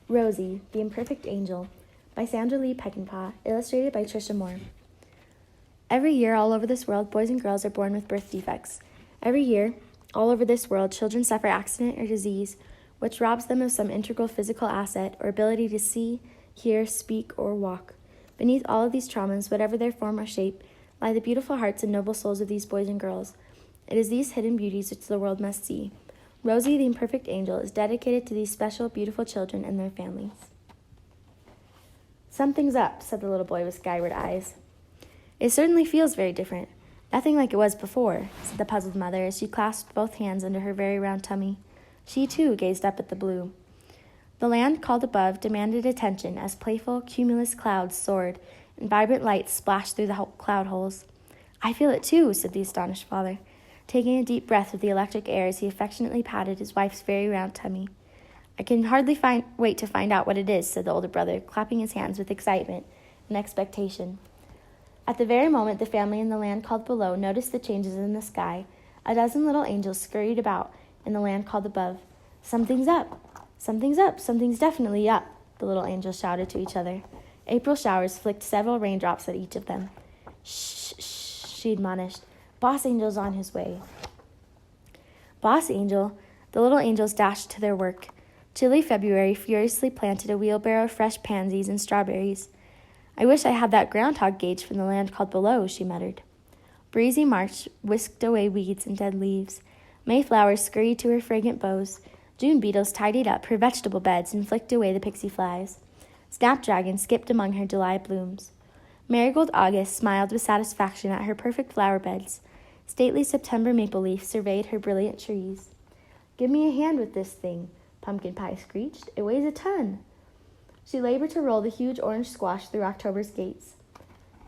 Rosey, the Imperfect Angel, by Sandra Lee Peckinpah, illustrated by Trisha Moore. Every year, all over this world, boys and girls are born with birth defects. Every year, all over this world, children suffer accident or disease, which robs them of some integral physical asset or ability to see, hear, speak, or walk. Beneath all of these traumas, whatever their form or shape, lie the beautiful hearts and noble souls of these boys and girls. It is these hidden beauties which the world must see. Rosey, the Imperfect Angel, is dedicated to these special, beautiful children and their families. "Something's up," said the little boy with skyward eyes. "It certainly feels very different. Nothing like it was before," said the puzzled mother as she clasped both hands under her very round tummy. She, too, gazed up at the blue. The land called above demanded attention as playful, cumulus clouds soared and vibrant lights splashed through the cloud holes. "I feel it, too," said the astonished father, taking a deep breath of the electric air as he affectionately patted his wife's very round tummy. "I can hardly wait to find out what it is," said the older brother, clapping his hands with excitement and expectation. At the very moment the family in the land called below noticed the changes in the sky, a dozen little angels scurried about in the land called above. "Something's up! Something's up! Something's definitely up!" the little angels shouted to each other. April showers flicked several raindrops at each of them. "Shh, shh," she admonished. "Boss Angel's on his way." Boss Angel! The little angels dashed to their work. Chilly February furiously planted a wheelbarrow of fresh pansies and strawberries. "I wish I had that groundhog gauge from the land called below," she muttered. Breezy March whisked away weeds and dead leaves. Mayflowers scurried to her fragrant bows. June beetles tidied up her vegetable beds and flicked away the pixie flies. Snapdragon skipped among her July blooms. Marigold August smiled with satisfaction at her perfect flower beds. Stately September maple leaf surveyed her brilliant trees. "Give me a hand with this thing," Pumpkin Pie screeched. "It weighs a ton." She labored to roll the huge orange squash through October's gates.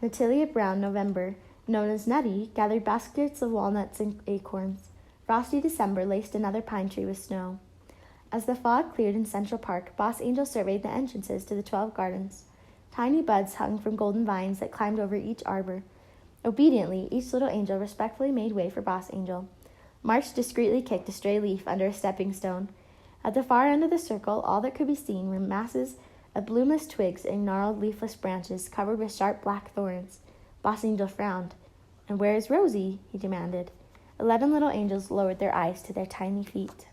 Natalia Brown November, known as Nutty, gathered baskets of walnuts and acorns. Frosty December laced another pine tree with snow. As the fog cleared in Central Park, Boss Angel surveyed the entrances to the 12 gardens. Tiny buds hung from golden vines that climbed over each arbor. Obediently, each little angel respectfully made way for Boss Angel. March discreetly kicked a stray leaf under a stepping stone. At the far end of the circle, all that could be seen were masses of bloomless twigs and gnarled leafless branches covered with sharp black thorns. Boss Angel frowned. "And where is Rosey?" he demanded. 11 little angels lowered their eyes to their tiny feet.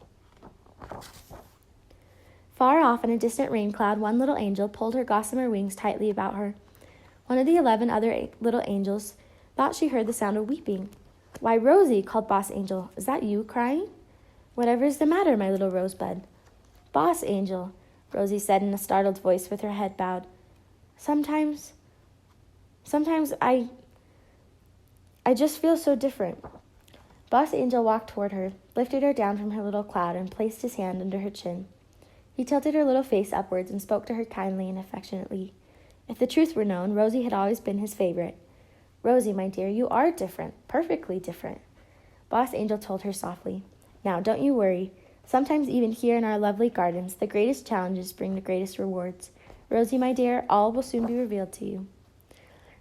Far off in a distant rain cloud, one little angel pulled her gossamer wings tightly about her. One of the 11 other little angels thought she heard the sound of weeping. "Why, Rosey," called Boss Angel, "is that you crying?" "Whatever is the matter, my little rosebud?" "Boss Angel," Rosey said in a startled voice with her head bowed. Sometimes I just feel so different." Boss Angel walked toward her, lifted her down from her little cloud, and placed his hand under her chin. He tilted her little face upwards and spoke to her kindly and affectionately. If the truth were known, Rosey had always been his favorite. "Rosey, my dear, you are different, perfectly different," Boss Angel told her softly. "Now, don't you worry. Sometimes even here in our lovely gardens, the greatest challenges bring the greatest rewards. Rosey, my dear, all will soon be revealed to you."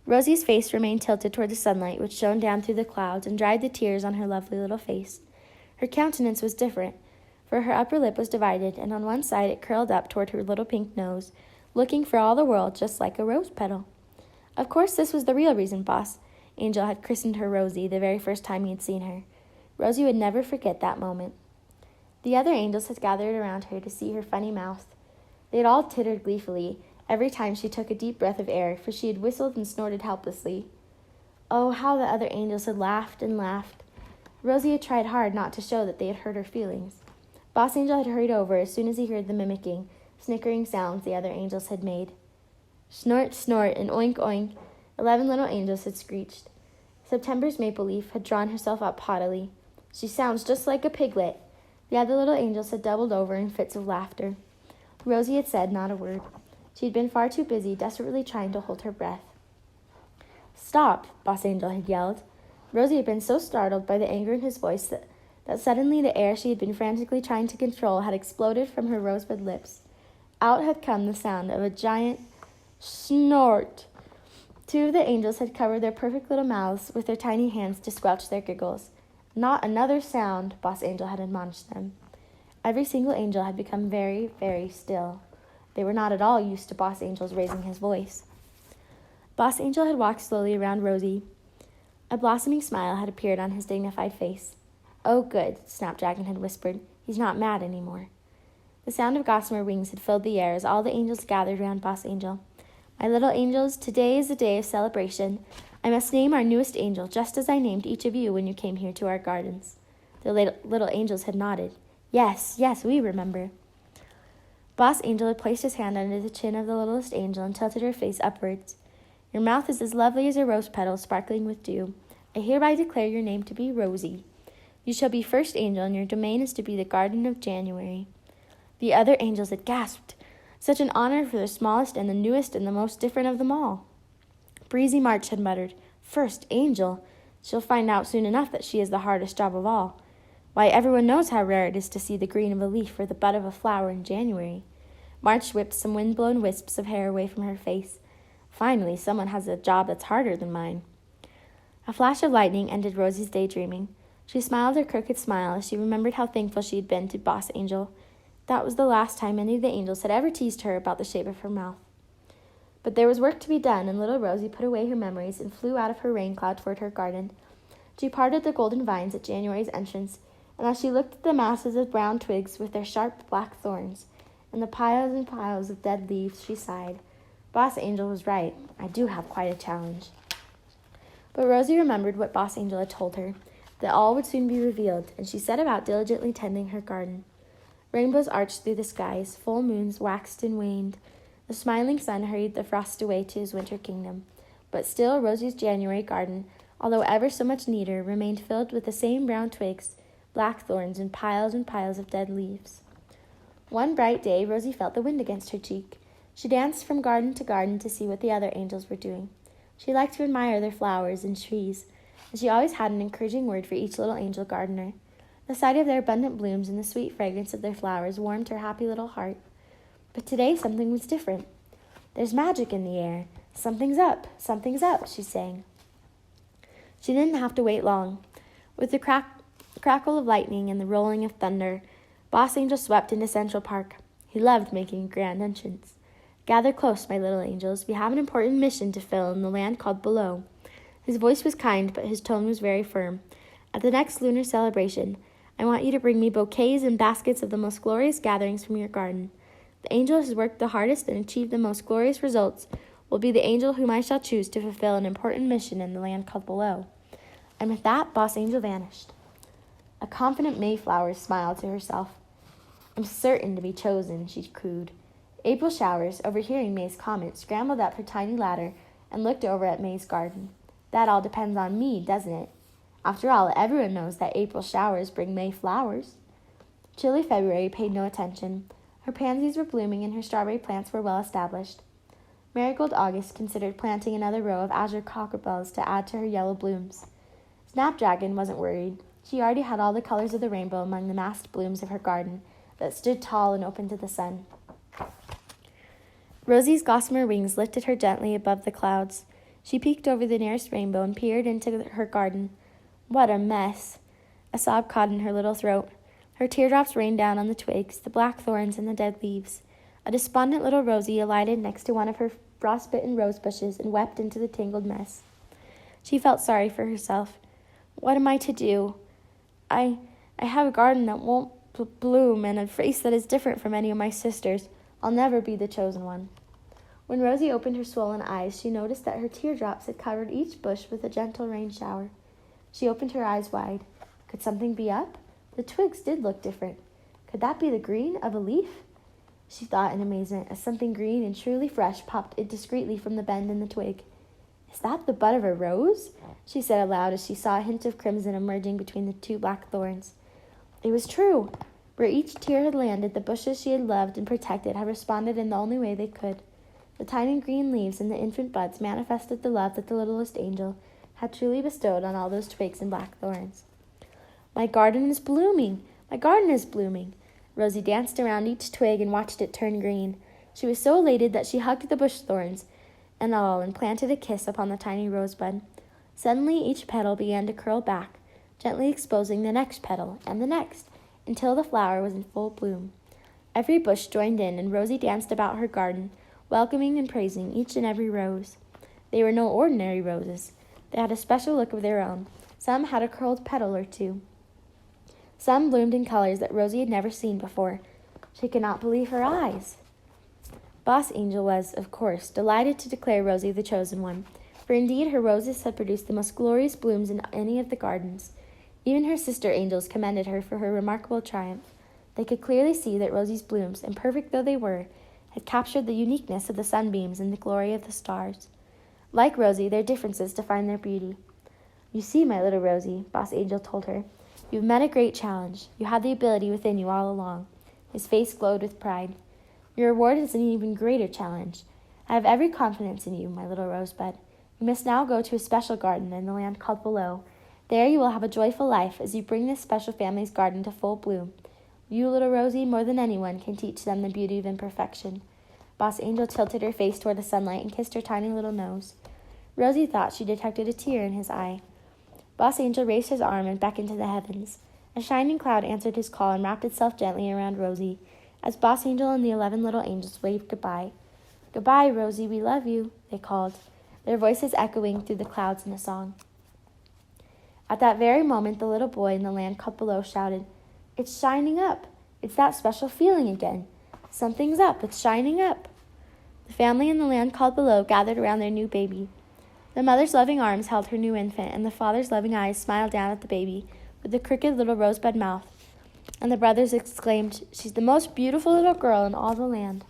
Rosey's face remained tilted toward the sunlight, which shone down through the clouds and dried the tears on her lovely little face. Her countenance was different, for her upper lip was divided, and on one side it curled up toward her little pink nose, looking for all the world just like a rose petal. Of course, this was the real reason Boss Angel had christened her Rosey the very first time he had seen her. Rosey would never forget that moment. The other angels had gathered around her to see her funny mouth. They had all tittered gleefully every time she took a deep breath of air, for she had whistled and snorted helplessly. Oh, how the other angels had laughed and laughed. Rosey had tried hard not to show that they had hurt her feelings. Boss Angel had hurried over as soon as he heard the mimicking, snickering sounds the other angels had made. Snort, snort, and oink, oink, 11 little angels had screeched. September's maple leaf had drawn herself up haughtily. "She sounds just like a piglet." The other little angels had doubled over in fits of laughter. Rosey had said not a word. She had been far too busy, desperately trying to hold her breath. "Stop!" Boss Angel had yelled. Rosey had been so startled by the anger in his voice that suddenly the air she had been frantically trying to control had exploded from her rosebud lips. Out had come the sound of a giant snort. 2 of the angels had covered their perfect little mouths with their tiny hands to squelch their giggles. "Not another sound," Boss Angel had admonished them. Every single angel had become very, very still. They were not at all used to Boss Angel's raising his voice. Boss Angel had walked slowly around Rosey. A blossoming smile had appeared on his dignified face. "Oh, good," Snapdragon had whispered. "He's not mad anymore." The sound of gossamer wings had filled the air as all the angels gathered round Boss Angel. "My little angels, today is a day of celebration. I must name our newest angel, just as I named each of you when you came here to our gardens." The little angels had nodded. Yes, we remember." Boss Angel had placed his hand under the chin of the littlest angel and tilted her face upwards. "Your mouth is as lovely as a rose petal sparkling with dew. I hereby declare your name to be Rosey. You shall be first angel, and your domain is to be the Garden of January." The other angels had gasped. Such an honor for the smallest and the newest and the most different of them all. Breezy March had muttered, "First angel? She'll find out soon enough that she is the hardest job of all. Why, everyone knows how rare it is to see the green of a leaf or the bud of a flower in January." March whipped some wind-blown wisps of hair away from her face. "Finally, someone has a job that's harder than mine." A flash of lightning ended Rosey's daydreaming. She smiled her crooked smile as she remembered how thankful she had been to Boss Angel. That was the last time any of the angels had ever teased her about the shape of her mouth. But there was work to be done, and little Rosey put away her memories and flew out of her rain cloud toward her garden. She parted the golden vines at January's entrance, and as she looked at the masses of brown twigs with their sharp black thorns, and the piles and piles of dead leaves, she sighed. Boss Angel was right. I do have quite a challenge. But Rosey remembered what Boss Angel had told her, that all would soon be revealed, and she set about diligently tending her garden. Rainbows arched through the skies, full moons waxed and waned. The smiling sun hurried the frost away to his winter kingdom. But still Rosey's January garden, although ever so much neater, remained filled with the same brown twigs, black thorns, and piles of dead leaves. One bright day, Rosey felt the wind against her cheek. She danced from garden to garden to see what the other angels were doing. She liked to admire their flowers and trees, and she always had an encouraging word for each little angel gardener. The sight of their abundant blooms and the sweet fragrance of their flowers warmed her happy little heart. But today something was different. "There's magic in the air. Something's up, she sang. She didn't have to wait long. With the crackle of lightning and the rolling of thunder, Boss Angel swept into Central Park. He loved making a grand entrance. "Gather close, my little angels. We have an important mission to fill in the land called Below." His voice was kind, but his tone was very firm. "At the next lunar celebration, I want you to bring me bouquets and baskets of the most glorious gatherings from your garden. The angel who has worked the hardest and achieved the most glorious results will be the angel whom I shall choose to fulfill an important mission in the land called Below." And with that, Boss Angel vanished. A confident Mayflower smiled to herself. "I'm certain to be chosen," she cooed. April Showers, overhearing May's comment, scrambled up her tiny ladder and looked over at May's garden. "That all depends on me, doesn't it? After all, everyone knows that April showers bring May flowers." Chilly February paid no attention. Her pansies were blooming and her strawberry plants were well established. Marigold August considered planting another row of azure cockabells to add to her yellow blooms. Snapdragon wasn't worried. She already had all the colors of the rainbow among the massed blooms of her garden that stood tall and open to the sun. Rosey's gossamer wings lifted her gently above the clouds. She peeked over the nearest rainbow and peered into her garden. What a mess! A sob caught in her little throat. Her teardrops rained down on the twigs, the black thorns, and the dead leaves. A despondent little Rosey alighted next to one of her frost-bitten rose bushes and wept into the tangled mess. She felt sorry for herself. What am I to do? I have a garden that won't bloom and a face that is different from any of my sisters. I'll never be the chosen one. When Rosey opened her swollen eyes, she noticed that her teardrops had covered each bush with a gentle rain shower. She opened her eyes wide. Could something be up? The twigs did look different. Could that be the green of a leaf? She thought in amazement as something green and truly fresh popped indiscreetly from the bend in the twig. Is that the bud of a rose? She said aloud as she saw a hint of crimson emerging between the two black thorns. It was true. Where each tear had landed, the bushes she had loved and protected had responded in the only way they could. The tiny green leaves and the infant buds manifested the love that the littlest angel had truly bestowed on all those twigs and black thorns. My garden is blooming! My garden is blooming! Rosey danced around each twig and watched it turn green. She was so elated that she hugged the bush thorns and all and planted a kiss upon the tiny rosebud. Suddenly each petal began to curl back, gently exposing the next petal and the next, until the flower was in full bloom. Every bush joined in, and Rosey danced about her garden, welcoming and praising each and every rose. They were no ordinary roses. They had a special look of their own. Some had a curled petal or two. Some bloomed in colors that Rosey had never seen before. She could not believe her eyes. Boss Angel was, of course, delighted to declare Rosey the chosen one, for indeed her roses had produced the most glorious blooms in any of the gardens. Even her sister angels commended her for her remarkable triumph. They could clearly see that Rosey's blooms, imperfect though they were, had captured the uniqueness of the sunbeams and the glory of the stars. Like Rosey, their differences defined their beauty. "You see, my little Rosey," Boss Angel told her, "you've met a great challenge. You had the ability within you all along." His face glowed with pride. "Your reward is an even greater challenge. I have every confidence in you, my little rosebud. You must now go to a special garden in the land called Below. There you will have a joyful life as you bring this special family's garden to full bloom. You, little Rosey, more than anyone, can teach them the beauty of imperfection." Boss Angel tilted her face toward the sunlight and kissed her tiny little nose. Rosey thought she detected a tear in his eye. Boss Angel raised his arm and beckoned to the heavens. A shining cloud answered his call and wrapped itself gently around Rosey, as Boss Angel and the 11 little angels waved goodbye. "Goodbye, Rosey, we love you," they called, their voices echoing through the clouds in a song. At that very moment, the little boy in the land called Below shouted, "It's shining up! It's that special feeling again! Something's up! It's shining up!" The family in the land called Below gathered around their new baby. The mother's loving arms held her new infant, and the father's loving eyes smiled down at the baby with the crooked little rosebud mouth. And the brothers exclaimed, "She's the most beautiful little girl in all the land."